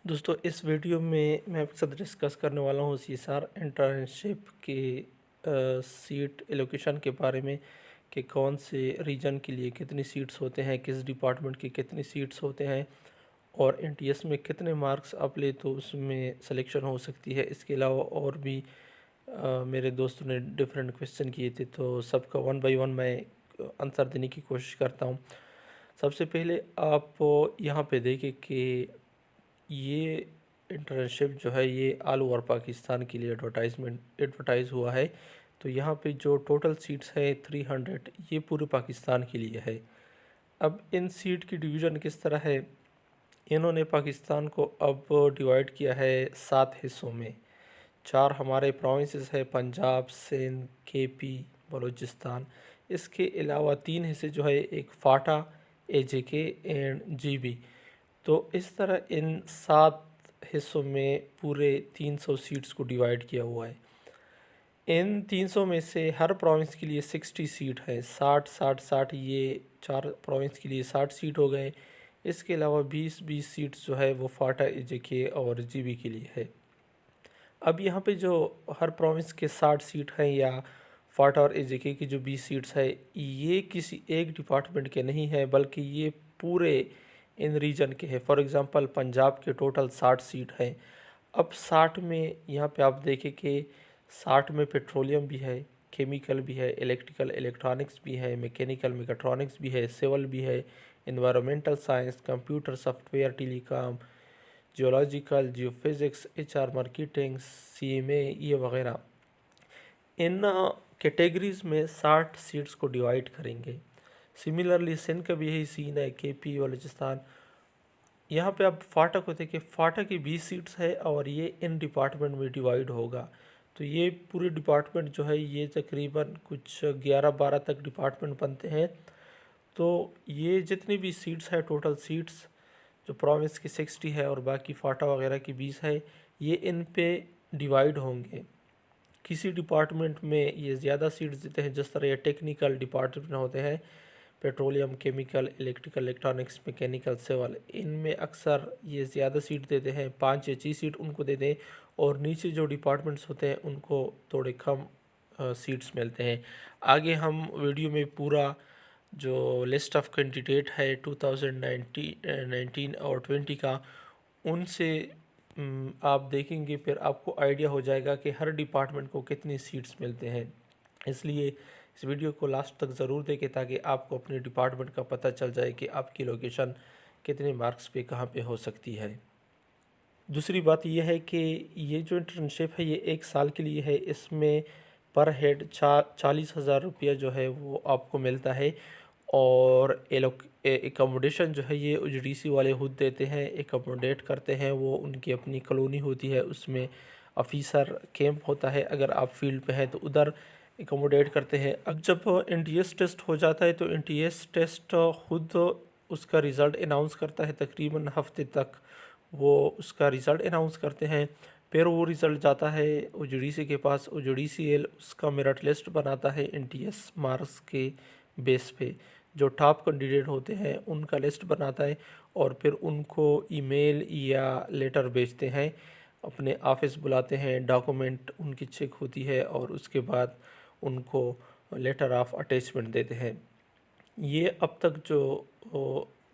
दोस्तों इस वीडियो में मैं आपके साथ डिस्कस करने वाला हूँ सीएसआर इंटर्नशिप के सीट एलोकेशन के बारे में कि कौन से रीजन के लिए कितनी सीट्स होते हैं, किस डिपार्टमेंट की कितनी सीट्स होते हैं और एनटीएस में कितने मार्क्स आप ले तो उसमें सिलेक्शन हो सकती है। इसके अलावा और भी मेरे दोस्तों ने डिफरेंट क्वेश्चन किए थे तो सबका वन बाय वन मैं आंसर देने की कोशिश करता हूँ। सबसे पहले आप यहाँ पे देखें कि ये इंटर्नशिप जो है ये ऑल ओवर पाकिस्तान के लिए एडवर्टाइज़ हुआ है। तो यहाँ पे जो टोटल सीट्स है 300, ये पूरे पाकिस्तान के लिए है। अब इन सीट की डिवीज़न किस तरह है, इन्होंने पाकिस्तान को अब डिवाइड किया है 7 हिस्सों में। 4 हमारे प्रोविंसेस है, पंजाब, सिंध, केपी, बलूचिस्तान। इसके अलावा 3 हिस्से जो है, एक फाटा, एजेके एंड जीबी। तो इस तरह इन 7 हिस्सों में पूरे 300 सीट्स को डिवाइड किया हुआ है। इन 300 में से हर प्रोविंस के लिए 60 सीट है, 60 ये 4 प्रोविंस के लिए 60 सीट हो गए। इसके अलावा 20 सीट्स जो है वो फाटा, एजेके और जीबी के लिए है। अब यहाँ पे जो हर प्रोविंस के 60 सीट हैं या फाटा और एजेके की जो 20 सीट्स है, ये किसी एक डिपार्टमेंट के नहीं है बल्कि ये पूरे इन रीजन के है। फॉर एग्ज़ाम्पल पंजाब के टोटल 60 सीट हैं। अब 60 में यहाँ पे आप देखें कि 60 में पेट्रोलियम भी है, केमिकल भी है, इलेक्ट्रिकल इलेक्ट्रॉनिक्स भी है, मैकेनिकल मेकाट्रॉनिक्स भी है, सिविल भी है, environmental science, computer software, telecom, geological, geophysics, HR, marketing, CMA, ये वगैरह। इन कैटेगरीज़ में 60 सीट्स को डिवाइड करेंगे। सिमिलरली सिंध का भी यही सीन है, केपी, बलूचिस्तान। यहाँ पे आप फाटा को देखिए, फाटा की 20 सीट्स है और ये इन डिपार्टमेंट में डिवाइड होगा। तो ये पूरे डिपार्टमेंट जो है ये तकरीबन कुछ 11-12 तक डिपार्टमेंट बनते हैं। तो ये जितनी भी सीट्स है, टोटल सीट्स जो प्रोविंस की 60 है और बाकी फाटा वगैरह की 20 है, ये इन पे डिवाइड होंगे। किसी डिपार्टमेंट में ये ज़्यादा सीट्स देते हैं, जिस तरह ये टेक्निकल डिपार्टमेंट होते हैं, petroleum, chemical, electrical electronics, mechanical, civil, इनमें अक्सर ये ज़्यादा सीट देते हैं, 5 या 6 सीट उनको देते हैं। और नीचे जो डिपार्टमेंट्स होते हैं उनको थोड़े कम सीट्स मिलते हैं। आगे हम वीडियो में पूरा जो लिस्ट ऑफ कैंडिडेट है 2019 और 20 का, उनसे आप देखेंगे, फिर आपको आइडिया हो जाएगा कि हर डिपार्टमेंट को कितनी सीट्स मिलते हैं। इसलिए इस वीडियो को लास्ट तक ज़रूर देखें ताकि आपको अपने डिपार्टमेंट का पता चल जाए कि आपकी लोकेशन कितने मार्क्स पे कहाँ पे हो सकती है। दूसरी बात यह है कि ये जो इंटर्नशिप है ये 1 साल के लिए है। इसमें पर हेड 40,000 रुपया जो है वो आपको मिलता है। और एकोमोडेशन जो है ये UGDC वाले खुद देते हैं, एकोमोडेट करते हैं। वो उनकी अपनी कॉलोनी होती है, उसमें ऑफिसर कैंप होता है। अगर आप फील्ड पे हैं तो उधर एकोमोडेट करते हैं। अब जब NTS टेस्ट हो जाता है तो NTS टेस्ट खुद उसका रिज़ल्ट अनाउंस करता है। तकरीबन हफ्ते तक वो उसका रिज़ल्ट अनाउंस करते हैं। फिर वो रिज़ल्ट जाता है UGDC के पास, UGDCL उसका मेरिट लिस्ट बनाता है NTS मार्क्स के बेस पे। जो टॉप कैंडिडेट होते हैं उनका लिस्ट बनाता है और फिर उनको ईमेल या लेटर भेजते हैं, अपने ऑफिस बुलाते हैं, डॉक्यूमेंट उनकी चेक होती है और उसके बाद उनको लेटर ऑफ अटैचमेंट देते हैं। ये अब तक जो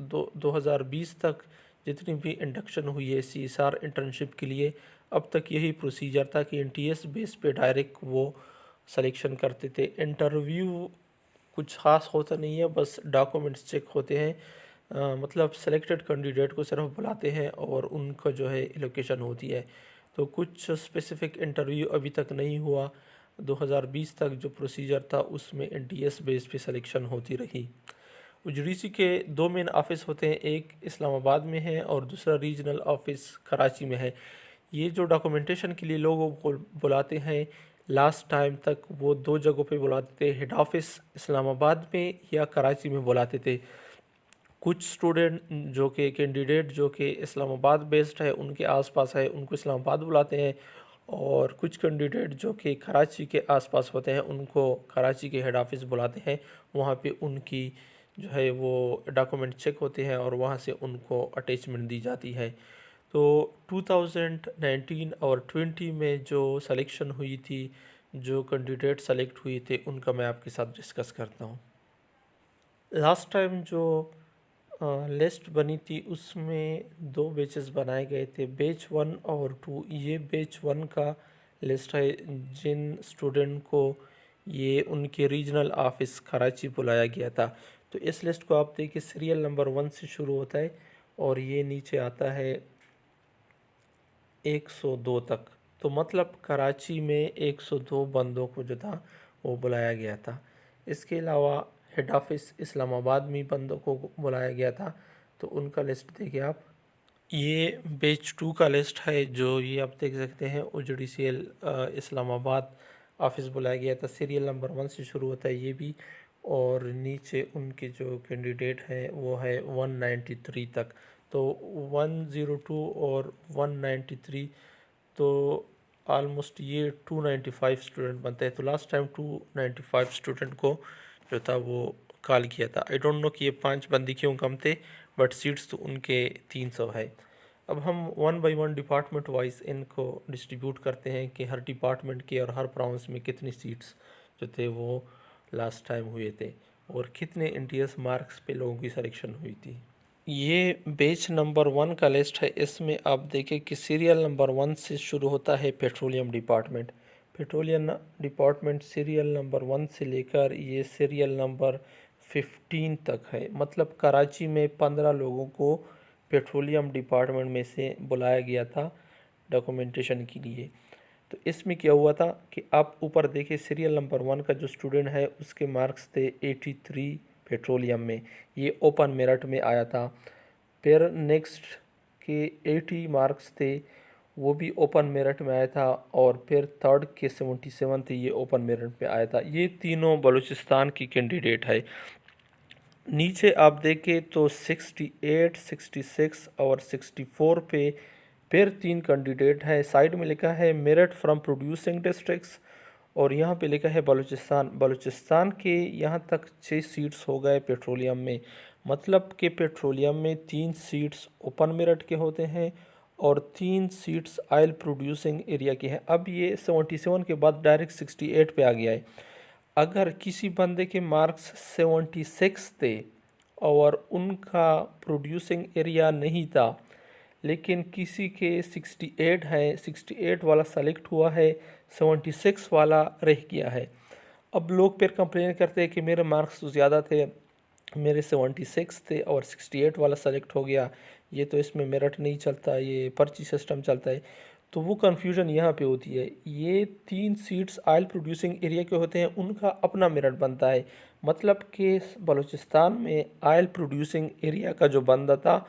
2020 तक जितनी भी इंडक्शन हुई है CSR इंटर्नशिप के लिए, अब तक यही प्रोसीजर था कि NTS बेस पे डायरेक्ट वो सिलेक्शन करते थे। इंटरव्यू कुछ ख़ास होता नहीं है, बस डॉक्यूमेंट्स चेक होते हैं। मतलब सेलेक्टेड कैंडिडेट को सिर्फ बुलाते हैं और उनका जो है एलोकेशन होती है। तो कुछ स्पेसिफ़िक इंटरव्यू अभी तक नहीं हुआ। 2020 तक जो प्रोसीजर था उसमें NTS बेस पे सिलेक्शन होती रही। UGDC के 2 मेन ऑफिस होते हैं, एक इस्लामाबाद में है और दूसरा रीजनल ऑफिस कराची में है। ये जो डॉक्यूमेंटेशन के लिए लोगों को बुलाते हैं, लास्ट टाइम तक वो 2 जगहों पे बुलाते थे, हेड ऑफिस इस्लामाबाद में या कराची में बुलाते थे। कुछ स्टूडेंट जो कि कैंडिडेट जो कि इस्लामाबाद बेस्ड है, उनके आसपास है, उनको इस्लामाबाद बुलाते हैं। और कुछ कैंडिडेट जो कि कराची के आसपास होते हैं उनको कराची के हेड ऑफिस बुलाते हैं। वहाँ पे उनकी जो है वो डॉक्यूमेंट चेक होते हैं और वहाँ से उनको अटैचमेंट दी जाती है। तो 2019 और 20 में जो सिलेक्शन हुई थी, जो कैंडिडेट सेलेक्ट हुए थे, उनका मैं आपके साथ डिस्कस करता हूँ। लास्ट टाइम जो लिस्ट बनी थी उसमें दो बैचेस बनाए गए थे, बैच 1 और 2। ये बैच 1 का लिस्ट है जिन स्टूडेंट को ये उनके रीजनल ऑफिस कराची बुलाया गया था। तो इस लिस्ट को आप देखिए, सीरियल नंबर 1 से शुरू होता है और ये नीचे आता है 102 तक। तो मतलब कराची में 102 बंदों को जो था वो बुलाया गया था। इसके अलावा हेड ऑफिस इस्लामाबाद में बंदों को बुलाया गया था। तो उनका लिस्ट देखिए आप। ये बैच 2 का लिस्ट है, जो ये आप देख सकते हैं OJDCL इस्लामाबाद ऑफिस बुलाया गया था। सीरियल नंबर 1 से शुरू होता है ये भी, और नीचे उनके जो कैंडिडेट हैं वो है 193 तक। तो 102 और 193, तो ऑलमोस्ट ये 295 स्टूडेंट बनते हैं। तो लास्ट टाइम 295 स्टूडेंट को जो था वो कॉल किया था। आई डोंट नो कि ये 5 बंदी क्यों कम थे, बट सीट्स तो उनके 300 है। अब हम one by one department wise इनको डिस्ट्रीब्यूट करते हैं कि हर डिपार्टमेंट के और हर प्रोविंस में कितनी सीट्स जो थे वो लास्ट टाइम हुए थे, और कितने इंटीरियस मार्क्स पे लोगों की सिलेक्शन हुई थी। ये बैच नंबर 1 का लिस्ट है। इसमें आप देखें कि सीरियल नंबर 1 से शुरू होता है petroleum department. Petroleum department serial number 1 से लेकर ये सीरियल नंबर 15 तक है। मतलब कराची में 15 लोगों को पेट्रोलियम डिपार्टमेंट में से बुलाया गया था डॉक्यूमेंटेशन के लिए। तो इसमें क्या हुआ था कि आप ऊपर देखिए, सीरियल नंबर 1 का जो स्टूडेंट है उसके मार्क्स थे 83 पेट्रोलियम में, ये ओपन मेरिट में आया था। फिर नेक्स्ट के 80 मार्क्स थे, वो भी ओपन मेरिट में आया था। और फिर थर्ड के 77 थे, ये ओपन मेरिट में आया था। ये तीनों बलूचिस्तान की कैंडिडेट है। नीचे आप देखें तो 68, 66 और 64 पे फिर 3 कैंडिडेट हैं। साइड में लिखा है मेरिट फ्रॉम प्रोड्यूसिंग डिस्ट्रिक्ट्स, और यहाँ पे लिखा है बलूचिस्तान। बलूचिस्तान के यहाँ तक 6 सीट्स हो गए पेट्रोलियम में। मतलब कि पेट्रोलियम में 3 सीट्स ओपन मेरिट के होते हैं और 3 सीट्स ऑयल प्रोड्यूसिंग एरिया की हैं। अब ये 77 के बाद डायरेक्ट 68 पे आ गया है। अगर किसी बंदे के मार्क्स 76 थे और उनका प्रोड्यूसिंग एरिया नहीं था, लेकिन किसी के 68 है, 68 वाला सेलेक्ट हुआ है, 76 वाला रह गया है। अब लोग फिर कंप्लेन करते हैं कि मेरे मार्क्स तो ज़्यादा थे, मेरे 76 थे और 68 वाला सेलेक्ट हो गया, ये तो इसमें मेरिट नहीं चलता, ये पर्ची सिस्टम चलता है। तो वो कन्फ्यूजन यहाँ पे होती है। ये 3 सीट्स ऑयल प्रोड्यूसिंग एरिया के होते हैं, उनका अपना मेरिट बनता है। मतलब कि बलूचिस्तान में ऑयल प्रोड्यूसिंग एरिया का जो बंदा था,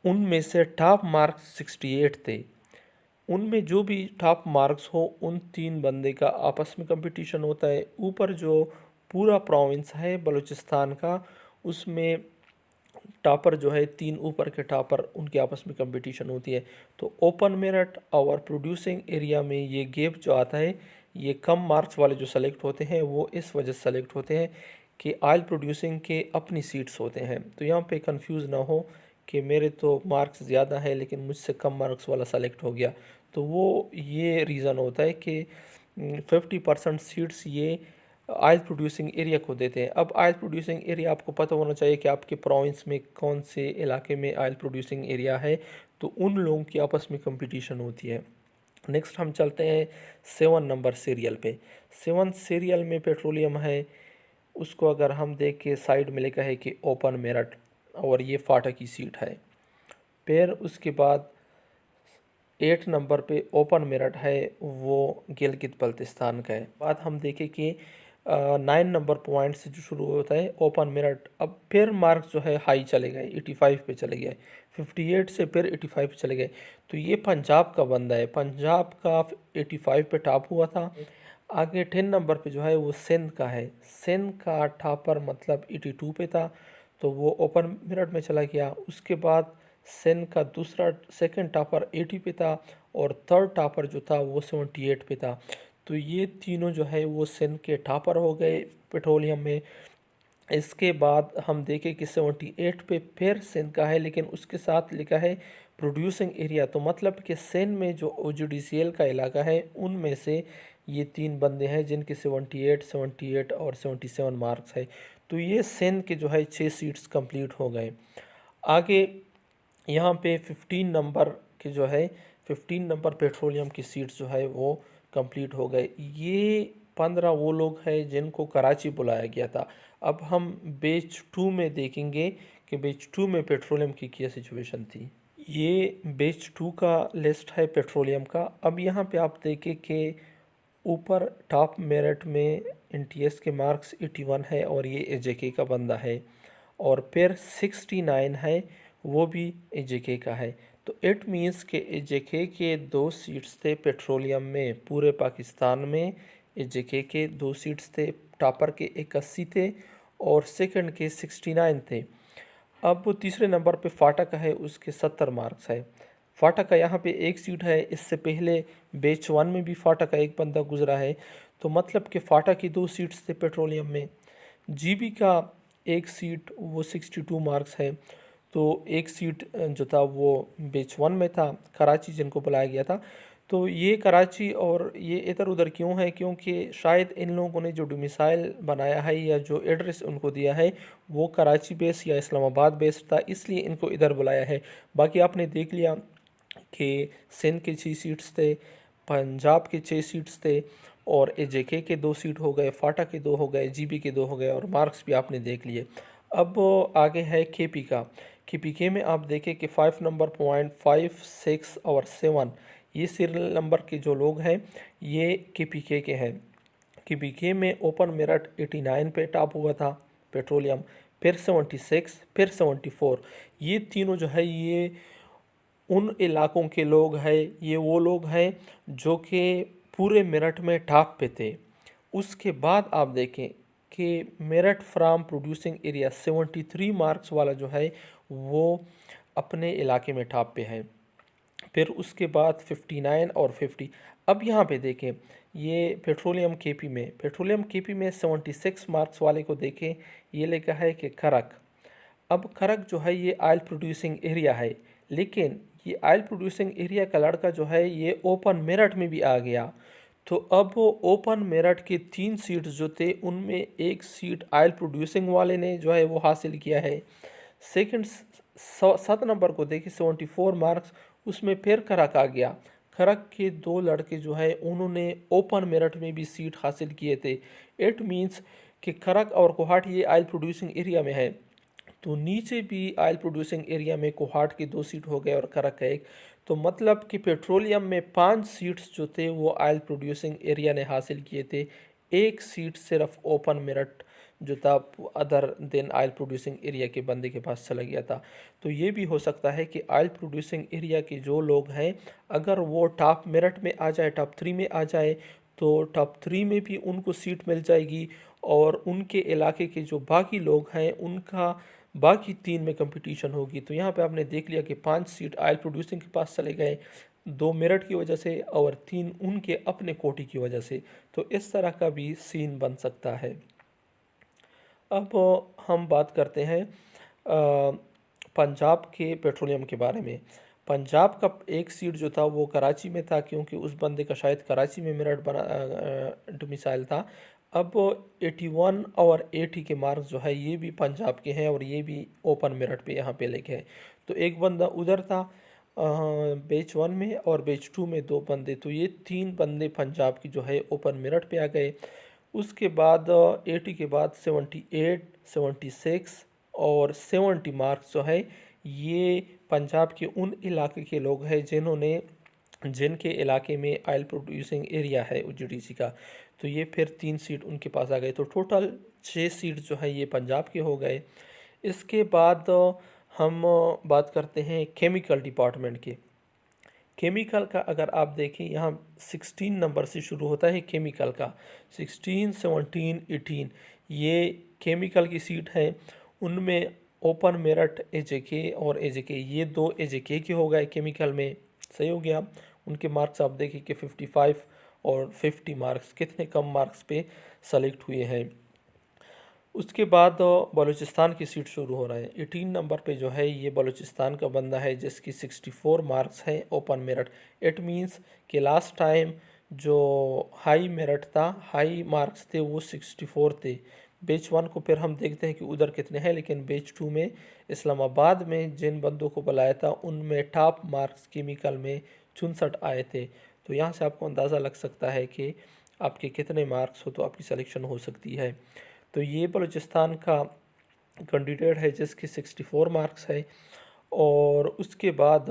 उनमें से टॉप मार्क्स 68 थे। उनमें जो भी टॉप मार्क्स हो, उन 3 बंदे का आपस में कंपटीशन होता है। ऊपर जो पूरा प्रोविंस है बलूचिस्तान का, उसमें टॉपर जो है, 3 ऊपर के टॉपर, उनके आपस में कंपटीशन होती है। तो ओपन मेरिट और प्रोड्यूसिंग एरिया में ये गैप जो आता है, ये कम मार्क्स वाले जो सेलेक्ट होते हैं वो इस वजह से सेलेक्ट होते हैं कि ऑयल प्रोड्यूसिंग के अपनी सीट्स होते हैं। तो यहाँ पे कंफ्यूज ना हो कि मेरे तो मार्क्स ज़्यादा है लेकिन मुझसे कम मार्क्स वाला सेलेक्ट हो गया। तो वो ये रीज़न होता है कि 50% सीट्स ये ऑयल प्रोड्यूसिंग एरिया को देते हैं। अब ऑयल प्रोड्यूसिंग एरिया आपको पता होना चाहिए कि आपके प्रोविंस में कौन से इलाके में ऑयल प्रोड्यूसिंग एरिया है, तो उन लोगों की आपस में कंपटीशन होती है। नेक्स्ट हम चलते हैं 7 नंबर सीरियल पे। 7 सीरियल में पेट्रोलियम है। उसको अगर हम देख के साइड में लिखा है कि ओपन मेरिट, और ये फाटा की सीट है। फिर उसके बाद 8 नंबर पे ओपन मेरिट है, वो गिलगित बल्तिस्तान का है। बाद हम देखें कि 9 नंबर पॉइंट से जो शुरू होता है ओपन मेरिट। अब फिर मार्क्स जो है हाई चले गए, 85 पे चले गए, 58 से फिर 85 पे चले गए। तो ये पंजाब का बंदा है, पंजाब का 85 पे टॉप हुआ था। आगे 10 नंबर पे जो है वो सिंध का है। सिंध का टॉपर मतलब 82 पे था, तो वो ओपन मेरिट में चला गया। उसके बाद सिंध का दूसरा सेकंड टॉपर 80 पे था, और थर्ड टॉपर जो था वो 78 पे था। तो ये तीनों जो है वो सिंध के टॉपर हो गए पेट्रोलियम में। इसके बाद हम देखें कि 78 पे फिर सिंध का है, लेकिन उसके साथ लिखा है प्रोड्यूसिंग एरिया, तो मतलब कि सेन में जो OGDCL का इलाका है उनमें से ये 3 बंदे हैं जिनके 78, 78 और 77 मार्क्स है। तो ये सेन के जो है 6 सीट्स कंप्लीट हो गए। आगे यहाँ पे 15 नंबर के जो है 15 नंबर पेट्रोलियम की सीट्स जो है वो कंप्लीट हो गए। ये 15 वो लोग हैं जिनको कराची बुलाया गया था। अब हम बैच 2 में देखेंगे कि बैच 2 में पेट्रोलियम की क्या सिचुएशन थी। ये बैच 2 का लिस्ट है पेट्रोलियम का। अब यहाँ पे आप देखें कि ऊपर टॉप मेरिट में NTS के मार्क्स 81 है और ये AJK का बंदा है, और फिर 69 है वो भी AJK का है। तो इट मीन्स के AJK के 2 सीट्स थे पेट्रोलियम में, पूरे पाकिस्तान में AJK के 2 सीट्स थे। टॉपर के 81 थे और सेकंड के 69 थे। अब तीसरे नंबर पे फाटा का है, उसके 70 मार्क्स है। फाटा का यहाँ पे एक सीट है, इससे पहले बैच 1 में भी फाटा का एक बंदा गुजरा है, तो मतलब कि फाटा की 2 सीट्स थे पेट्रोलियम में। GB का एक सीट वो 62 मार्क्स है, तो एक सीट जो था वो बैच 1 में था, कराची जिनको बुलाया गया था। तो ये कराची और ये इधर उधर क्यों है, क्योंकि शायद इन लोगों ने जो डोमिसाइल बनाया है या जो एड्रेस उनको दिया है वो कराची बेस या इस्लामाबाद बेस था, इसलिए इनको इधर बुलाया है। बाकी आपने देख लिया कि सिंध के 6 सीट्स थे, पंजाब के 6 सीट्स थे, और AJK के 2 सीट हो गए, फाटा के 2 हो गए, GB के 2 हो गए, और मार्क्स भी आपने देख लिए। अब आगे है KP का। KPK में आप देखें कि 5 नंबर पॉइंट 5, 6 और 7 ये सीरियल नंबर के जो लोग हैं ये KPK के हैं। KPK में ओपन मेरिट 89 पे टॉप हुआ था पेट्रोलियम, फिर 76, फिर 74। ये तीनों जो है ये उन इलाकों के लोग हैं, ये वो लोग हैं जो कि पूरे मेरठ में टॉप पे थे। उसके बाद आप देखें कि Meerut from producing area 73 marks वाला जो है वो अपने इलाके में टॉप पे है। फिर उसके बाद 59 और 50। अब यहाँ पे देखें ये पेट्रोलियम केपी में 76 मार्क्स वाले को देखें, ये लिखा है कि खरक। अब खरक जो है ये ऑयल प्रोड्यूसिंग एरिया है, लेकिन ये ऑयल प्रोड्यूसिंग एरिया का लड़का जो है ये ओपन मेरठ में भी आ गया। तो अब वो ओपन मेरठ के 3 सीट्स जो थे उनमें एक सीट ऑयल प्रोड्यूसिंग वाले ने जो है वो हासिल किया है। सेकंड 7 नंबर को देखिए 74 मार्क्स, उसमें फिर खरक आ गया। खरक के 2 लड़के जो है उन्होंने ओपन मेरिट में भी सीट हासिल किए थे। इट मींस कि खरक और कोहाट ये ऑयल प्रोड्यूसिंग एरिया में है, तो नीचे भी ऑयल प्रोड्यूसिंग एरिया में कोहाट की 2 सीट हो गए और खरक का एक। तो मतलब कि पेट्रोलियम में 5 सीट्स जो थे वो ऑयल प्रोड्यूसिंग एरिया ने हासिल किए थे, एक सीट सिर्फ ओपन मेरिट जो था other than oil producing area के बंदे के पास चला गया था। तो ये भी हो सकता है कि ऑयल प्रोड्यूसिंग एरिया के जो लोग हैं अगर वो टॉप मेरिट में आ जाए, टॉप 3 में आ जाए, तो टॉप 3 में भी उनको सीट मिल जाएगी, और उनके इलाके के जो बाकी लोग हैं उनका बाकी 3 में कंपटीशन होगी। तो यहाँ पे आपने देख लिया कि 5 सीट ऑयल प्रोड्यूसिंग के पास चले गए, 2 मेरिट की वजह से और 3 उनके अपने कोटी की वजह से। तो इस तरह का भी सीन बन सकता है। अब हम बात करते हैं पंजाब के पेट्रोलियम के बारे में। पंजाब का एक सीट जो था वो कराची में था, क्योंकि उस बंदे का शायद कराची में मेरठ बना डोमिसाइल था। अब 81 और 80 के मार्क्स जो है ये भी पंजाब के हैं और ये भी ओपन मेरिट पे यहाँ पे लिखे हैं। तो एक बंदा उधर था बैच 1 में, और बैच 2 में 2 बंदे, तो ये 3 बंदे पंजाब की जो है ओपन मेरिट पे आ गए। उसके बाद 80 के बाद 78, 76 और 70 मार्क्स जो है ये पंजाब के उन इलाके के लोग हैं जिनके इलाके में ऑयल प्रोड्यूसिंग एरिया है OGDC का। तो ये फिर 3 सीट उनके पास आ गए, तो टोटल 6 सीट जो है ये पंजाब के हो गए। इसके बाद हम बात करते हैं केमिकल डिपार्टमेंट के। केमिकल का अगर आप देखें यहाँ 16 नंबर से शुरू होता है केमिकल का, 16, 17, 18 ये केमिकल की सीट है। उनमें ओपन मेरिट AJK और AJK, ये 2 AJK के हो गए केमिकल में, सही हो गया। उनके मार्क्स आप देखिए कि 55 और 50 मार्क्स, कितने कम मार्क्स पे सेलेक्ट हुए हैं। उसके बाद बलूचिस्तान की सीट शुरू हो रहे हैं। 18 नंबर पे जो है ये बलूचिस्तान का बंदा है जिसकी 64 मार्क्स हैं ओपन मेरिट। इट मींस कि लास्ट टाइम जो हाई मेरिट था, हाई मार्क्स थे, वो 64 थे। बैच 1 को फिर हम देखते हैं कि उधर कितने हैं, लेकिन बैच 2 में इस्लामाबाद में जिन बंदों को बुलाया था उनमें टॉप मार्क्स केमिकल में 64 आए थे। तो यहाँ से आपको अंदाज़ा लग सकता है कि आपके कितने मार्क्स हो तो आपकी सिलेक्शन हो सकती है। तो ये बलूचिस्तान का कैंडिडेट है जिसकी 64 मार्क्स है। और उसके बाद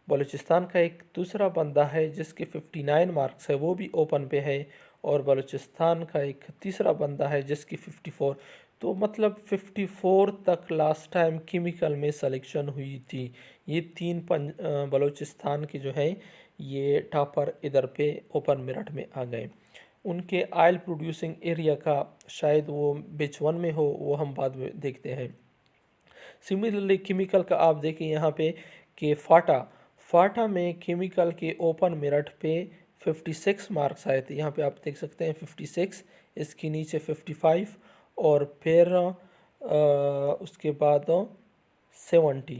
बलूचिस्तान का एक दूसरा बंदा है जिसके 59 मार्क्स है, वो भी ओपन पे है। और बलूचिस्तान का एक तीसरा बंदा है जिसकी 54। तो मतलब 54 तक लास्ट टाइम केमिकल में सिलेक्शन हुई थी। ये बलूचिस्तान के जो है ये टॉपर इधर पे ओपन मेरिट में आ गए। उनके ऑयल प्रोड्यूसिंग एरिया का शायद वो बैच 1 में हो, वो हम बाद में देखते हैं। सिमिलरली केमिकल का आप देखें यहाँ पे कि फाटा में केमिकल के ओपन मेरिट पे 56 मार्क्स आए थे। यहाँ पे आप देख सकते हैं 56, इसके नीचे 55 और फिर उसके बाद 70।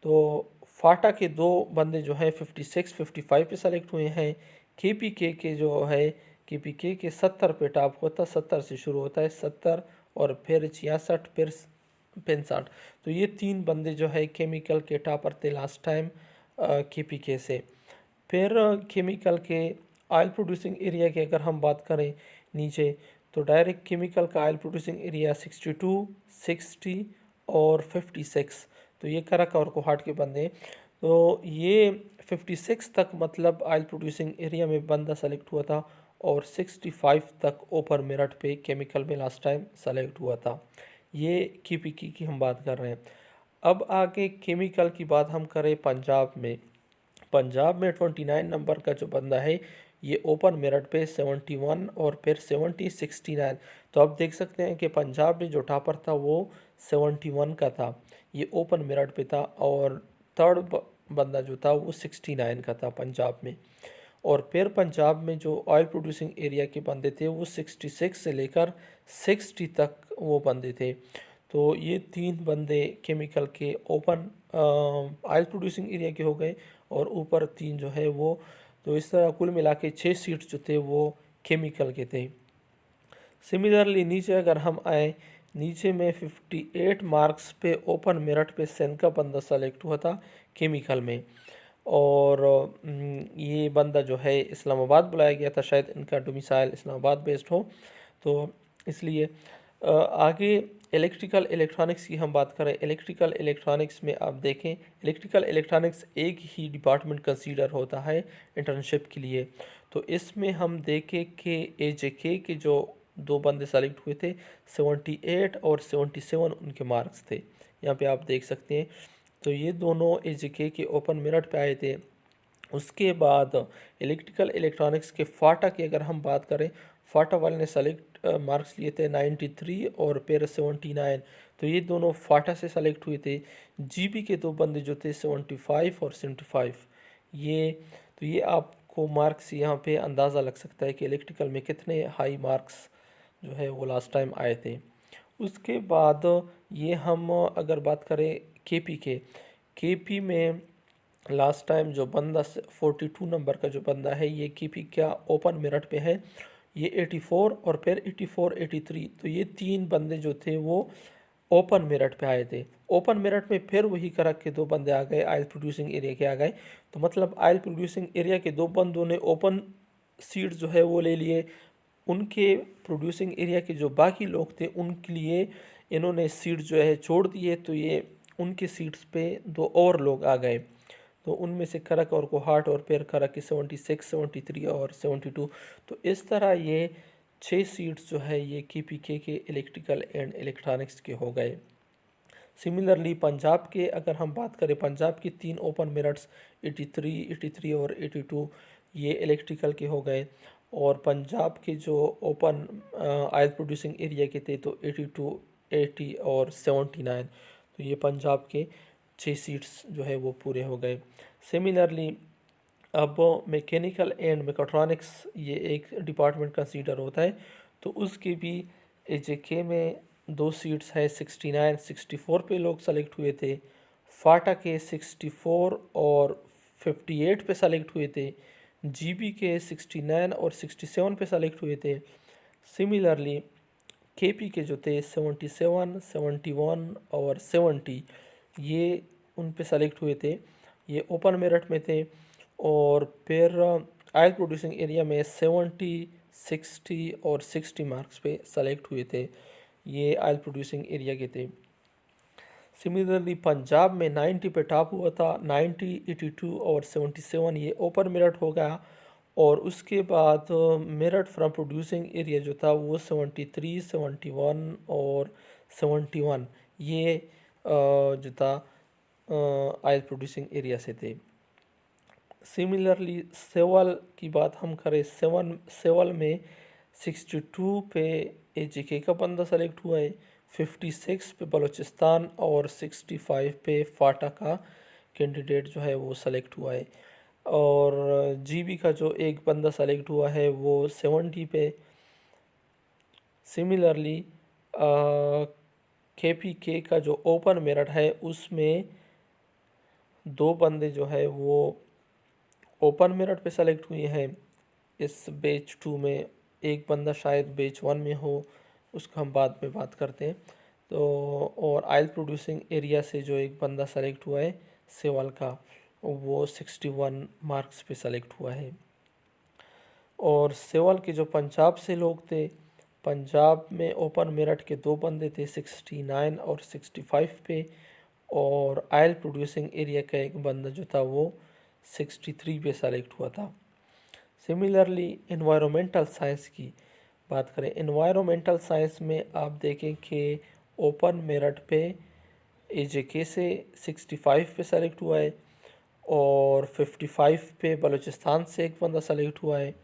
तो फाटा के दो बंदे जो हैं 56 55 पे सेलेक्ट हुए हैं। के जो है के 70 पे टॉप होता, 70 से शुरू होता है, 70 और फिर 66 फिर 65। तो ये तीन बंदे जो है केमिकल के टॉपर थे लास्ट टाइम के से। फिर केमिकल के ऑयल प्रोड्यूसिंग एरिया की अगर हम बात करें नीचे, तो डायरेक्ट केमिकल का ऑयल प्रोड्यूसिंग एरिया 62, 60 और 56। तो ये करक और कोहाट के बंदे। तो ये 56 तक मतलब ऑयल प्रोड्यूसिंग एरिया में बंदा सेलेक्ट हुआ था और 65 तक ओपन मेरिट पे केमिकल में लास्ट टाइम सेलेक्ट हुआ था। ये केपीके की हम बात कर रहे हैं। अब आगे केमिकल की बात हम करें पंजाब में। पंजाब में 29 नंबर का जो बंदा है ये ओपन मेरिट पे 71 और फिर 70 69। तो आप देख सकते हैं कि पंजाब में जो टॉपर था वो 71 का था, ये ओपन मेरिट पे था। और थर्ड बंदा जो था वो 69 का था पंजाब में। और फिर पंजाब में जो ऑयल प्रोड्यूसिंग एरिया के बंदे थे वो 66 से लेकर 60 तक वो बंदे थे। तो ये तीन बंदे केमिकल के ओपन ऑयल प्रोड्यूसिंग एरिया के हो गए और ऊपर तीन जो है वो, तो इस तरह कुल मिला के 6 सीट्स जो थे वो केमिकल के थे। सिमिलरली नीचे अगर हम आए, नीचे में 58 मार्क्स पे ओपन मेरिट पे सेन का बंदा सेलेक्ट हुआ था केमिकल में। और ये बंदा जो है इस्लामाबाद बुलाया गया था, शायद इनका डोमिसाइल इस्लामाबाद बेस्ड हो, तो इसलिए आगे इलेक्ट्रिकल इलेक्ट्रॉनिक्स की हम बात करें। इलेक्ट्रिकल इलेक्ट्रॉनिक्स में आप देखें, इलेक्ट्रिकल इलेक्ट्रॉनिक्स एक ही डिपार्टमेंट कंसीडर होता है इंटर्नशिप के लिए। तो इसमें हम देखें कि AJK के जो दो बंदे सेलेक्ट हुए थे 78 और 77 उनके मार्क्स थे, यहाँ पे आप देख सकते हैं। तो ये दोनों AJK के ओपन मेरिट पे आए थे। उसके बाद इलेक्ट्रिकल इलेक्ट्रॉनिक्स के फाटा की अगर हम बात करें, फाटा वाले ने सेलेक्ट मार्क्स लिए थे 93 और फिर 79। तो ये दोनों फाटा से सेलेक्ट हुए थे। GB के दो बंदे जो थे 75 और 75। ये तो ये आपको मार्क्स यहाँ पे अंदाज़ा लग सकता है कि इलेक्ट्रिकल में कितने हाई मार्क्स जो है वो लास्ट टाइम आए थे। उसके बाद ये हम अगर बात करें KP में लास्ट टाइम जो बंदा 42 नंबर का जो बंदा है ये KP क्या ओपन मेरिट पे है, ये 84 और फिर 84 83। तो ये तीन बंदे जो थे वो ओपन मेरिट पे आए थे। ओपन मेरिट में फिर वही करक के दो बंदे आ गए, ऑयल प्रोड्यूसिंग एरिया के आ गए। तो मतलब ऑयल प्रोड्यूसिंग एरिया के दो बंदों ने ओपन सीट जो है वो ले लिए। उनके प्रोड्यूसिंग एरिया के जो बाकी लोग थे उनके लिए इन्होंने सीट जो है छोड़ दिए। तो ये उनके सीट्स पे दो और लोग आ गए। तो उनमें से करक और कोहाट और फिर करक के 76 73 और 72। तो इस तरह ये 6 सीट्स जो है ये KPK के इलेक्ट्रिकल एंड इलेक्ट्रॉनिक्स के हो गए। सिमिलरली पंजाब के अगर हम बात करें, पंजाब की तीन ओपन मेरिट्स 83 83 और 82 ये इलेक्ट्रिकल के हो गए। और पंजाब के जो ओपन ऑयल प्रोड्यूसिंग एरिया के थे तो 82 80 और 79। तो ये पंजाब के 6 सीट्स जो है वो पूरे हो गए। सिमिलरली अब मैकेनिकल एंड मेकाट्रॉनिक्स ये एक डिपार्टमेंट कंसीडर होता है, तो उसके भी AJK में दो सीट्स है 69 64 पे लोग सेलेक्ट हुए थे। फाटा के 64 और 58 पे सेलेक्ट हुए थे। जीबी के 69 और 67 पे सेलेक्ट हुए थे। सिमिलरली केपी के जो थे 77 71 और 70 ये उन पे सेलेक्ट हुए थे, ये ओपन मेरिट में थे। और फिर ऑयल प्रोड्यूसिंग एरिया में 70 60 और 60 मार्क्स पे सेलेक्ट हुए थे, ये ऑयल प्रोड्यूसिंग एरिया के थे। सिमिलरली पंजाब में 90 पे टॉप हुआ था, 90 82 और 77 ये ओपन मेरिट हो गया। और उसके बाद मेरिट फ्रॉम प्रोड्यूसिंग एरिया जो था वो 73 71 और 71 ये जो था ऑयल प्रोड्यूसिंग एरिया से थे। सिमिलरली सेवल की बात हम करें, सेवल में 62 पे एजेके का बंदा सेलेक्ट हुआ है, 56 पे बलूचिस्तान और 65 पे फाटा का कैंडिडेट जो है वो सेलेक्ट हुआ है। और जीबी का जो एक बंदा सेलेक्ट हुआ है वो 70 पे। सिमिलरली केपीके का जो ओपन मेरिट है उसमें दो बंदे जो है वो ओपन मेरिट पे सेलेक्ट हुए हैं इस बैच 2 में। एक बंदा शायद बैच 1 में हो, उसका हम बाद में बात करते हैं। तो और ऑयल प्रोड्यूसिंग एरिया से जो एक बंदा सेलेक्ट हुआ है सेवल का, वो 61 मार्क्स पे सेलेक्ट हुआ है। और सेवल के जो पंजाब से लोग थे, पंजाब में ओपन मेरिट के दो बंदे थे 69 और 65 पे। और ऑयल प्रोड्यूसिंग एरिया का एक बंदा जो था वो 63 पे सेलेक्ट हुआ था। सिमिलरली एनवायरमेंटल साइंस की बात करें, एनवायरमेंटल साइंस में आप देखें कि ओपन मेरिट पे एजेके से 65 पे सेलेक्ट हुआ है और 55 पे बलूचिस्तान से एक बंदा सेलेक्ट हुआ है,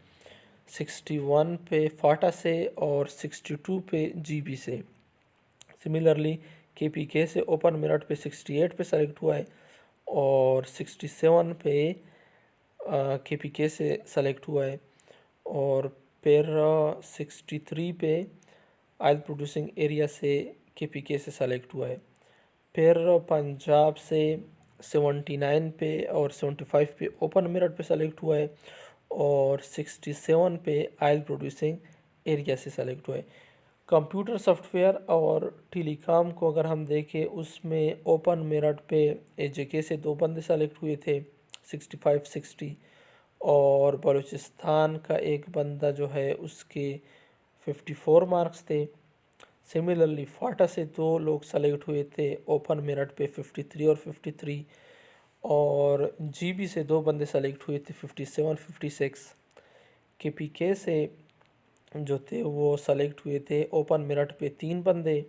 61 पे फाटा से और 62 पे जीबी से। सिमिलरली केपीके से ओपन मेरिट पे 68 पे सेलेक्ट हुआ है और 67 पे केपीके से सेलेक्ट हुआ है। और फिर 63 पे ऑयल प्रोड्यूसिंग एरिया से केपीके से सेलेक्ट हुआ है। फिर पंजाब से 79 पे और 75 पे ओपन मेरिट पे सेलेक्ट हुआ है और 67 पे ऑयल प्रोड्यूसिंग एरिया से सेलेक्ट हुआ है। कंप्यूटर सॉफ्टवेयर और टेलीकॉम को अगर हम देखें, उसमें ओपन मेरिट पे एजेके से दो बंदे सेलेक्ट हुए थे 65 60 और बलूचिस्तान का एक बंदा जो है उसके 54 मार्क्स थे। सिमिलरली फाटा से दो लोग सेलेक्ट हुए थे ओपन मेरिट पे 53 और 53। और जीबी से दो बंदे सेलेक्ट हुए थे 57 56। केपीके से जो थे वो सेलेक्ट हुए थे ओपन मेरिट पे तीन बंदे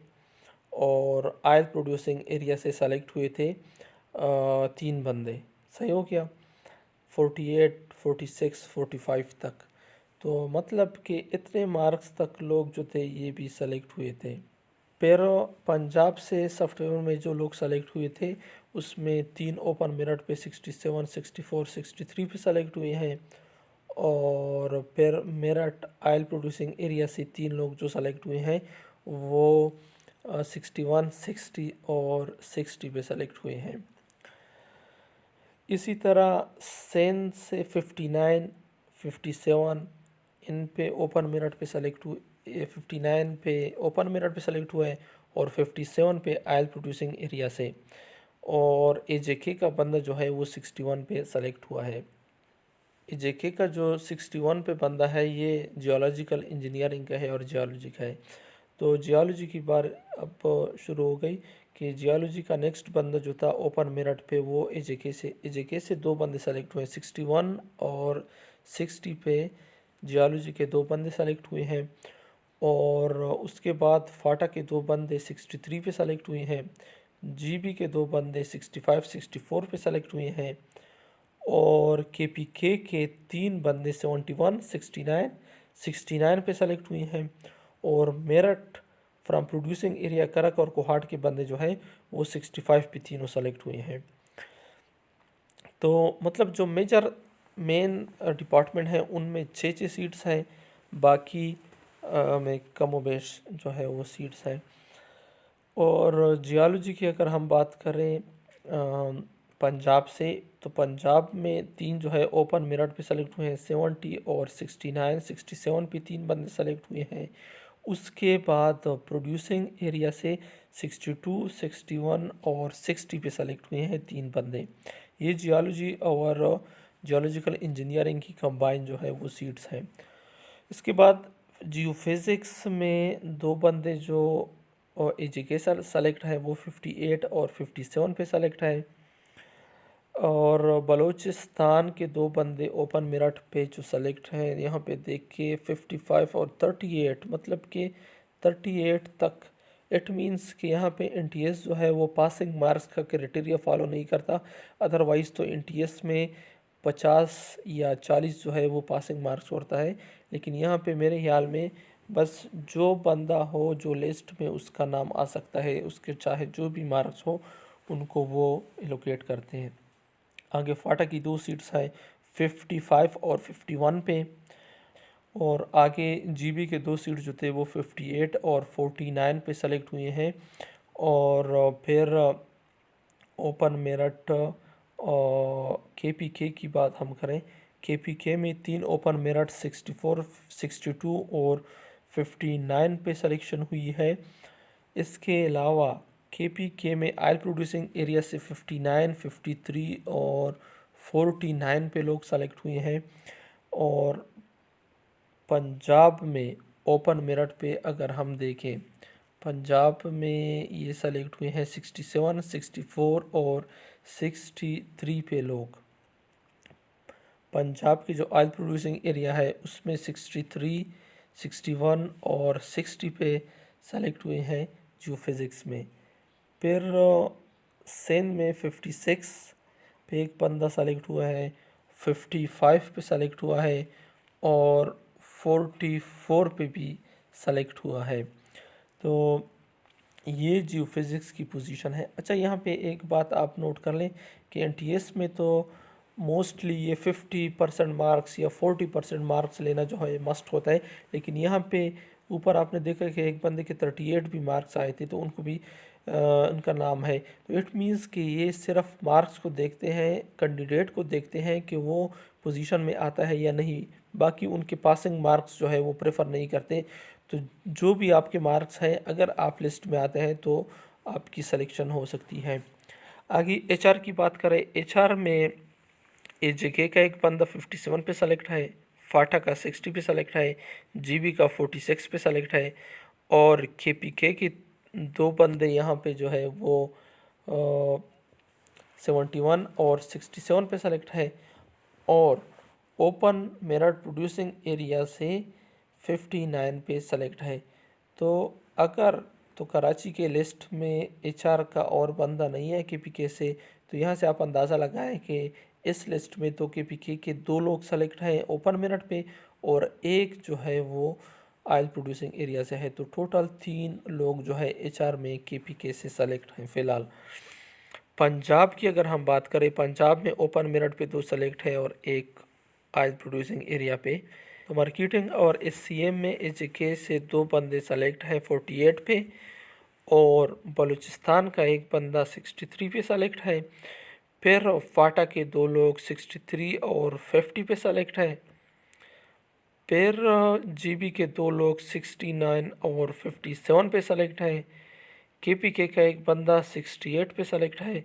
और ऑयल प्रोड्यूसिंग एरिया से सेलेक्ट हुए थे तीन बंदे। सही हो गया, 48 46 45 तक। तो मतलब कि इतने मार्क्स तक लोग जो थे ये भी सेलेक्ट हुए थे। फिर पंजाब से सॉफ्टवेयर में जो लोग सेलेक्ट हुए थे उसमें तीन ओपन मेरिट पे 67 64 63 पे सेलेक्ट हुए हैं। और फिर मेरठ ऑयल प्रोड्यूसिंग एरिया से तीन लोग जो सेलेक्ट हुए हैं वो 61 60 और 60 पे सेलेक्ट हुए हैं। इसी तरह सेंध से 59 57 इन पे ओपन मेरिट पे सेलेक्ट हुए, 59 पे ओपन मेरिट पे सेलेक्ट हुआ है और 57 पे ऑयल प्रोड्यूसिंग एरिया से। और एजेके का बंदा जो है वो 61 पे सेलेक्ट हुआ है। एजेके का जो 61 पे बंदा है ये जियोलॉजिकल इंजीनियरिंग का है और जियोलॉजी का है। तो जियोलॉजी की बार अब शुरू हो गई कि जियोलॉजी का नेक्स्ट बंदा जो था ओपन मेरिट पे वो एजेके से दो बंदे सेलेक्ट हुए 61 और 60 पे जियोलॉजी के दो बंदे सेलेक्ट हुए हैं। और उसके बाद फाटा के दो बंदे 63 पे सेलेक्ट हुए हैं, जीबी के दो बंदे 65 64 पे सेलेक्ट हुए हैं। और केपीके के तीन बंदे 71 69 69 पे सेलेक्ट हुए हैं। और मेरठ फ्रॉम प्रोड्यूसिंग एरिया करक और कोहाट के बंदे जो हैं वो 65 पे तीनों सेलेक्ट हुए हैं। तो मतलब जो मेजर मेन डिपार्टमेंट हैं उनमें 6 सीट्स हैं, बाकी में कम व बेश जो है वो सीट्स हैं। और जियोलॉजी की अगर हम बात करें पंजाब से, तो पंजाब में 3 जो है ओपन मेरिट पे सेलेक्ट हुए हैं, 70 और 69, 67 पे 3 बंदे सेलेक्ट हुए हैं। उसके बाद प्रोड्यूसिंग एरिया से 62, 61 और 60 पे सेलेक्ट हुए हैं 3 बंदे। ये जियोलॉजी और जियोलॉजिकल इंजीनियरिंग की कंबाइन जो है वो सीट्स हैं। इसके बाद जियोफिज़िक्स में 2 बंदे जो एजुकेशन सेलेक्ट है वो 58 और 57 पे सेलेक्ट है। और बलूचिस्तान के 2 बंदे ओपन मेरिट पे जो सेलेक्ट हैं, यहाँ पे देखिए 55 और 38, मतलब कि 38 तक। इट मींस कि यहाँ पे एनटीएस जो है वो पासिंग मार्क्स का क्राइटेरिया फॉलो नहीं करता। अदरवाइज़ तो एनटीएस में 50 या 40 जो है वो पासिंग मार्क्स होता है, लेकिन यहाँ पे मेरे ख्याल में बस जो बंदा हो जो लिस्ट में उसका नाम आ सकता है, उसके चाहे जो भी मार्क्स हो उनको वो एलोकेट करते हैं। आगे फाटा की 2 सीट्स हैं 55 और 51 पे। और आगे जीबी के 2 सीट जो थे वो 58 और 49 पे सेलेक्ट हुए हैं। और फिर ओपन मेरिट केपीके की बात हम करें, केपीके में 3 ओपन मेरिट 64, 62 और 59 पे सिलेक्शन हुई है। इसके अलावा केपीके में ऑयल प्रोड्यूसिंग एरिया से 59, 53 और 49 पे लोग सेलेक्ट हुए हैं। और पंजाब में ओपन मेरिट पे अगर हम देखें, पंजाब में ये सेलेक्ट हुए हैं 67, 64 और 63 पे लोग। पंजाब की जो ऑयल प्रोड्यूसिंग एरिया है उसमें 63, 61 और 60 पे सेलेक्ट हुए हैं जियोफिज़िक्स में। फिर सिंध में 56 पे एक बंदा सेलेक्ट हुआ है, 55 पे सेलेक्ट हुआ है और 44 पे भी सेलेक्ट हुआ है। तो ये जियोफिज़िक्स की पोजीशन है। अच्छा, यहाँ पे एक बात आप नोट कर लें कि एनटीएस में तो मोस्टली ये 50% मार्क्स या 40% मार्क्स लेना जो है मस्ट होता है, लेकिन यहाँ पे ऊपर आपने देखा कि एक बंदे के 38 भी मार्क्स आए थे, तो उनको भी उनका नाम है। तो इट मीन्स कि ये सिर्फ मार्क्स को देखते हैं, कैंडिडेट को देखते हैं कि वो पोजीशन में आता है या नहीं, बाकी उनके पासिंग मार्क्स जो है वो प्रेफर नहीं करते। तो जो भी आपके मार्क्स हैं, अगर आप लिस्ट में आते हैं तो आपकी सिलेक्शन हो सकती है। आगे एचआर की बात करें, एचआर में एजेके का एक बंदा 57 पे सेलेक्ट है, फाटा का 60 पे सेलेक्ट है, जीबी का 46 पे सेलेक्ट है और केपीके के 2 बंदे यहाँ पे जो है वो 71 और 67 पे सेलेक्ट है। और ओपन मेरिट प्रोड्यूसिंग एरिया से 59 पे सेलेक्ट है। तो अगर तो कराची के लिस्ट में एचआर का और बंदा नहीं है केपीके से, तो यहाँ से आप अंदाज़ा लगाएं कि इस लिस्ट में तो केपीके के 2 लोग सेलेक्ट हैं ओपन मेरिट पे और एक जो है वो ऑयल प्रोड्यूसिंग एरिया से है। तो टोटल 3 लोग जो है एचआर में केपीके से सेलेक्ट हैं फ़िलहाल। पंजाब की अगर हम बात करें, पंजाब में ओपन मेरिट पे 2 सेलेक्ट है और एक ऑयल प्रोड्यूसिंग एरिया पे। तो मार्केटिंग और एससीएम में एजेके से 2 बंदे सेलेक्ट हैं 48 पे और बलूचिस्तान का एक बंदा 63 पे सेलेक्ट है। फिर फाटा के 2 लोग 63 और 50 पे सेलेक्ट हैं। फिर जीबी के 2 लोग 69 और 57 पे सेलेक्ट हैं। केपीके का एक बंदा 68 पे सेलेक्ट है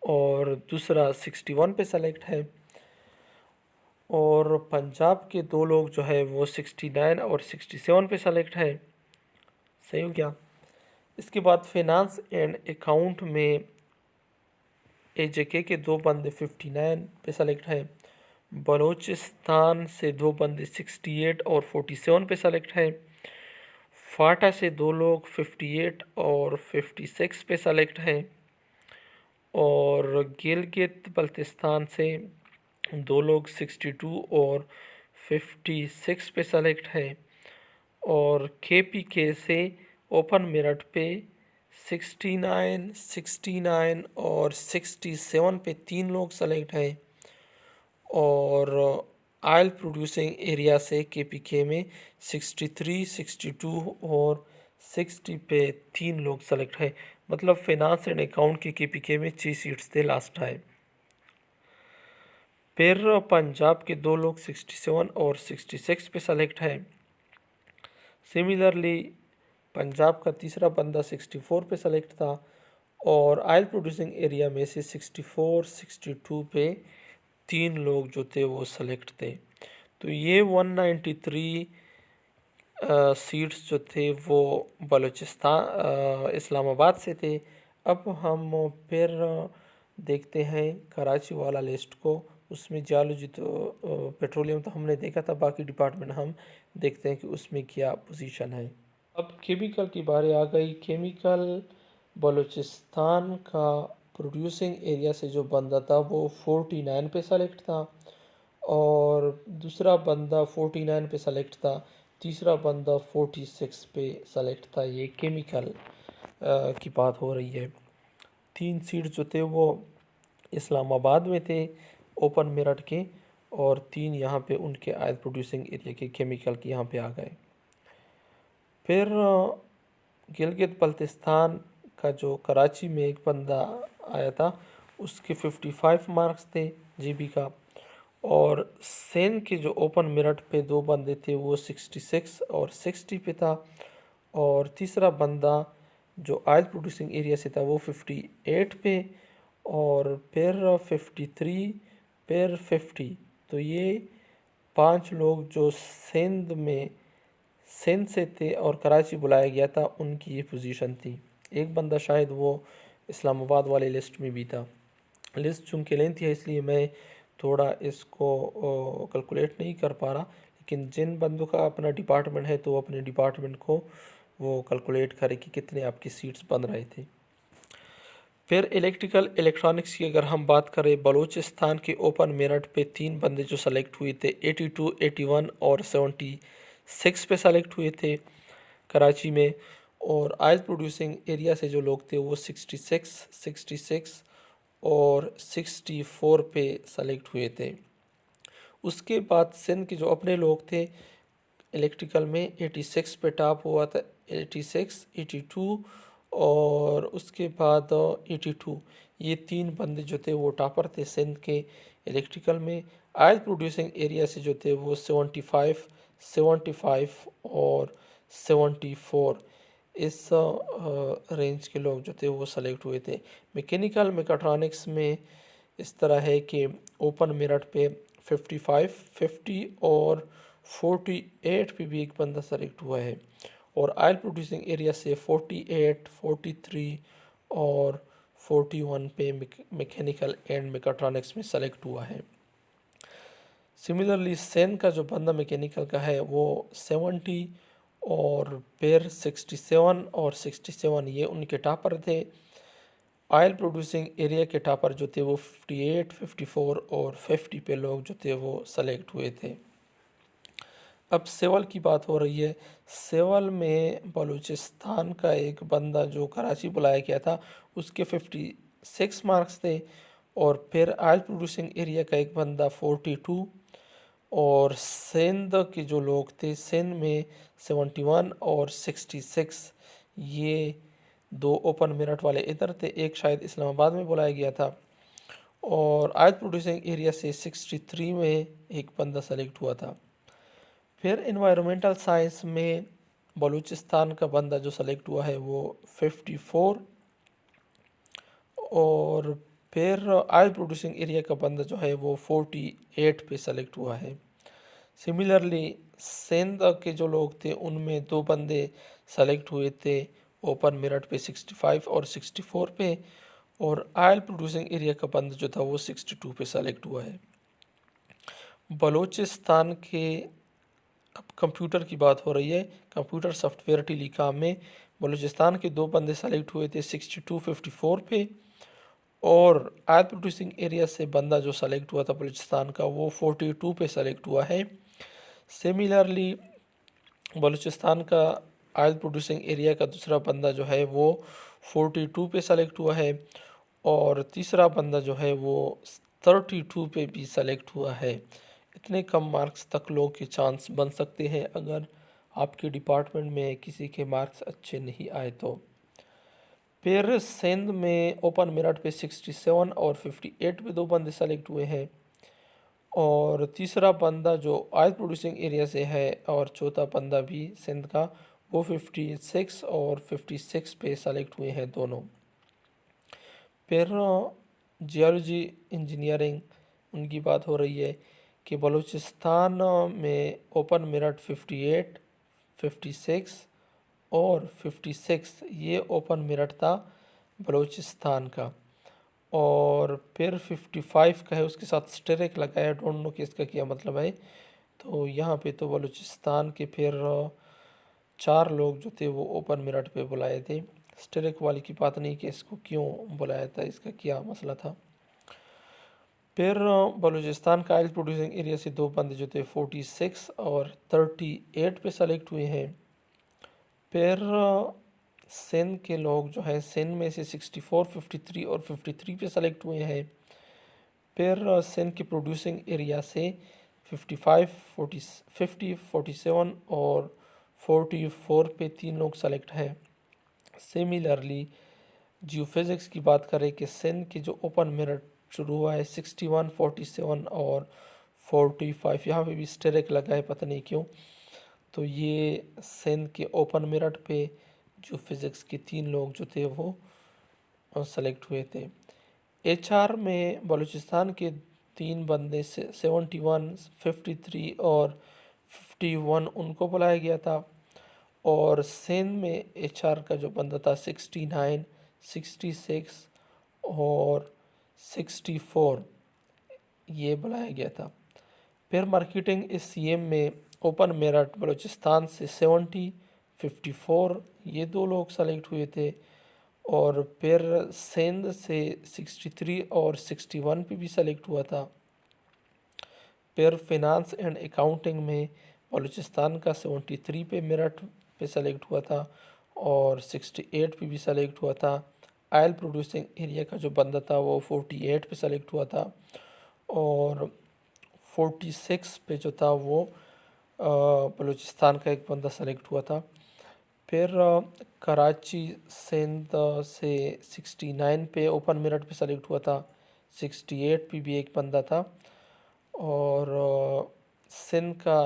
और दूसरा 61 पे सेलेक्ट है। और पंजाब के 2 लोग जो है वो 69 और 67 पे सेलेक्ट है। सही हो गया। इसके बाद फिनांस एंड अकाउंट में एजेके के 2 बंदे 59 पे सेलेक्ट है, बलूचिस्तान से 2 बंदे 68 और 47 पे सेलेक्ट है, फाटा से 2 लोग 58 और 56 पे सेलेक्ट हैं और गिलगित बल्तिस्तान से 2 लोग 62 और 56 पे सेलेक्ट हैं और केपीके से ओपन मेरिट पे 69, 69 और 67 पे 3 लोग सेलेक्ट हैं और ऑयल प्रोड्यूसिंग एरिया से केपीके में 63, 62 और 60 पे 3 लोग सेलेक्ट है, मतलब फाइनेंस एंड अकाउंट की KPK में 6 सीट्स थे लास्ट टाइम। फिर पंजाब के 2 लोग 67 और 66 पे सेलेक्ट है। सिमिलरली पंजाब का तीसरा बंदा 64 पे सेलेक्ट था और ऑयल प्रोड्यूसिंग एरिया में से 64, 62 पे 3 लोग जो थे वो सेलेक्ट थे। तो ये 193 सीट्स जो थे वो बलूचिस्तान इस्लामाबाद से थे। अब हम फिर देखते हैं कराची वाला लिस्ट को। उसमें जियोलॉजी तो पेट्रोलियम तो हमने देखा था, बाकी डिपार्टमेंट हम देखते हैं कि उसमें क्या पोजीशन है। अब केमिकल की बारी आ गई। केमिकल बलूचिस्तान का प्रोड्यूसिंग एरिया से जो बंदा था वो 49 पे सेलेक्ट था और दूसरा बंदा 49 पे सेलेक्ट था, तीसरा बंदा 46 पे सेलेक्ट था। ये केमिकल की बात हो रही है। 3 सीट जो थे वो इस्लामाबाद में थे ओपन मेरिट के, और 3 यहाँ पे उनके ऑयल प्रोड्यूसिंग एरिया के केमिकल के यहाँ पे आ गए। फिर गिलगित बल्तिस्तान का जो कराची में एक बंदा आया था उसके 55 मार्क्स थे जीबी का, और सेन के जो ओपन मेरिट पे 2 बंदे थे वो 66 और 60 पे था, और तीसरा बंदा जो ऑयल प्रोड्यूसिंग एरिया से था वो 58 पे, और फिर 53, फिर 50। तो ये 5 लोग जो सिंध से थे और कराची बुलाया गया था उनकी ये पोजीशन थी। एक बंदा शायद वो इस्लामाबाद वाली लिस्ट में भी था। लिस्ट चूँकि लेंथी है इसलिए मैं थोड़ा इसको कैलकुलेट नहीं कर पा रहा, लेकिन जिन बंदों का अपना डिपार्टमेंट है तो वो अपने डिपार्टमेंट को वो कैलकुलेट करे कि कितने आपकी सीट्स बन रहे थे। फिर इलेक्ट्रिकल इलेक्ट्रॉनिक्स की अगर हम बात करें, बलूचिस्तान के ओपन मेरिट पे 3 बंदे जो सेलेक्ट हुए थे 82, 81 और 76 पे सेलेक्ट हुए थे कराची में, और ऑयल प्रोड्यूसिंग एरिया से जो लोग थे वो 66, 66 और 64 पे सेलेक्ट हुए थे। उसके बाद सिंध के जो अपने लोग थे इलेक्ट्रिकल में 86 पे टॉप हुआ था, 86, 82 और उसके बाद 82। ये 3 बंदे जो थे वो टॉपर थे सिंध के इलेक्ट्रिकल में। ऑयल प्रोड्यूसिंग एरिया से जो थे वो 75, 75 और 74 इस रेंज के लोग जो थे वो सेलेक्ट हुए थे। मैकेनिकल मेकाट्रॉनिक्स में इस तरह है कि ओपन मेरिट पे 55, 50 और 48 पे भी एक बंदा सेलेक्ट हुआ है, और ऑयल प्रोड्यूसिंग एरिया से 48, 43 और 41 पे मैकेनिकल एंड मेकाट्रॉनिक्स में सेलेक्ट हुआ है। सिमिलरली सेन का जो बंदा मैकेनिकल का है वो 70 और फिर 67 और 67 ये उनके टॉपर थे। ऑयल प्रोड्यूसिंग एरिया के टॉपर जो थे वो 58, 54 और 50 पे लोग जो थे वो सेलेक्ट हुए थे। अब सेवल की बात हो रही है। सेवल में बलूचिस्तान का एक बंदा जो कराची बुलाया गया था उसके 56 मार्क्स थे, और फिर ऑयल प्रोड्यूसिंग एरिया का एक बंदा 42, और सिंध के जो लोग थे सिंध में 71 और 66, ये 2 ओपन मेरिट वाले इधर थे, एक शायद इस्लामाबाद में बुलाया गया था, और ऑयल प्रोड्यूसिंग एरिया से 63 में एक बंदा सेलेक्ट हुआ था। फिर इन्वायरमेंटल साइंस में बलूचिस्तान का बंदा जो सेलेक्ट हुआ है वो 54, और फिर ऑयल प्रोड्यूसिंग एरिया का बंदा जो है वो 48 पे सेलेक्ट हुआ है। सिमिलरली सिंध के जो लोग थे उनमें 2 बंदे सेलेक्ट हुए थे ओपन मेरिट पे 65 और 64 पे, और ऑयल प्रोड्यूसिंग एरिया का बंदा जो था वो 62 पे सेलेक्ट हुआ है। बलूचिस्तान के अब कंप्यूटर की बात हो रही है। कंप्यूटर सॉफ्टवेयर टेलीकॉम में बलूचिस्तान के 2 बंदे सेलेक्ट हुए थे 62, 54 पे, और ऑयल प्रोड्यूसिंग एरिया से बंदा जो सेलेक्ट हुआ था बलूचिस्तान का वो 42 पे सेलेक्ट हुआ है। सिमिलरली बलूचिस्तान का ऑयल प्रोड्यूसिंग एरिया का दूसरा बंदा जो है वो 42 पे सेलेक्ट हुआ है, और तीसरा बंदा जो है वो 32 पे भी सेलेक्ट हुआ है। इतने कम मार्क्स तक लोग के चांस बन सकते हैं अगर आपके डिपार्टमेंट में किसी के मार्क्स अच्छे नहीं आए तो। फिर सिंध में ओपन मेरिट पे 67 और 58 पे 2 बंदे सेलेक्ट हुए हैं। और तीसरा बंदा जो ऑयल प्रोड्यूसिंग एरिया से है और चौथा बंदा भी सिंध का, वो 56 और 56 पे सेलेक्ट हुए हैं दोनों। फिर जियोलॉजी इंजीनियरिंग उनकी बात हो रही है कि बलूचिस्तान में ओपन मेरिट 58, 56 और 56 ये ओपन मेरिट था बलूचिस्तान का। और फिर 55 का है, उसके साथ स्टेरिक लगाया, डोंट नो कि इसका क्या मतलब है। तो यहाँ पे तो बलूचिस्तान के फिर 4 लोग जो थे वो ओपन मेरिट पे बुलाए थे। स्टेरिक वाली की बात नहीं कि इसको क्यों बुलाया था, इसका क्या मसला था। फिर बलूचिस्तान का ऑयल प्रोड्यूसिंग एरिया से 2 बंदे जो थे 46 और 38 पे सेलेक्ट हुए हैं। फिर सिंध के लोग जो हैं, सिंध में से 64, 53 और 53 पे सेलेक्ट हुए हैं। फिर सिंध के प्रोड्यूसिंग एरिया से 55, 40, 50, 47 और 44 पे 3 लोग सेलेक्ट हैं। सिमिलरली जियोफिज़िक्स की बात करें कि सिंध के जो ओपन मेरिट शुरू हुआ है 61, 47 और 45, यहाँ पे भी स्टेरिक लगा है, पता नहीं क्यों। तो ये सिंध के ओपन मेरिट पे जियोफिज़िक्स के 3 लोग जो थे वो सेलेक्ट हुए थे। एचआर में बलूचिस्तान के 3 बंदे से 71, 53 और 51 उनको बुलाया गया था। और सिंध में एचआर का जो बंदा था 69, 66 और 64 ये बुलाया गया था। फिर मार्केटिंग एससीएम में ओपन मेरिट बलूचिस्तान से 70, 54 ये 2 लोग सेलेक्ट हुए थे। और फिर सिंध से 63 और 61 पे भी सेलेक्ट हुआ था। फिर फिनांस एंड अकाउंटिंग में बलूचिस्तान का 73 पे मेरिट पे सेलेक्ट हुआ था और 68 पे भी सेलेक्ट हुआ था। ऑयल प्रोड्यूसिंग एरिया का जो बंदा था वो 48 पे सेलेक्ट हुआ था और 46 पे जो था वो बलूचिस्तान का एक बंदा सेलेक्ट हुआ था। फिर कराची सिंध से 69 पे ओपन मेरिट पे सेलेक्ट हुआ था, 68 पे भी एक बंदा था। और सिंध का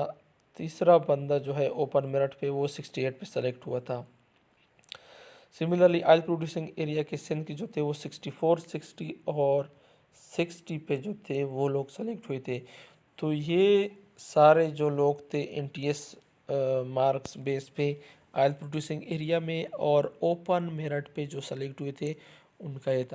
तीसरा बंदा जो है ओपन मेरिट पे वो 68 पे सेलेक्ट हुआ था। सिमिलरली ऑयल प्रोड्यूसिंग एरिया के सिंध के जो थे वो 64, 60 और 60 पे जो थे वो लोग सेलेक्ट हुए थे। तो ये सारे जो लोग थे एनटीएस मार्क्स बेस पे ऑयल प्रोड्यूसिंग एरिया में और ओपन मेरिट पे जो सेलेक्ट हुए थे उनका ये था।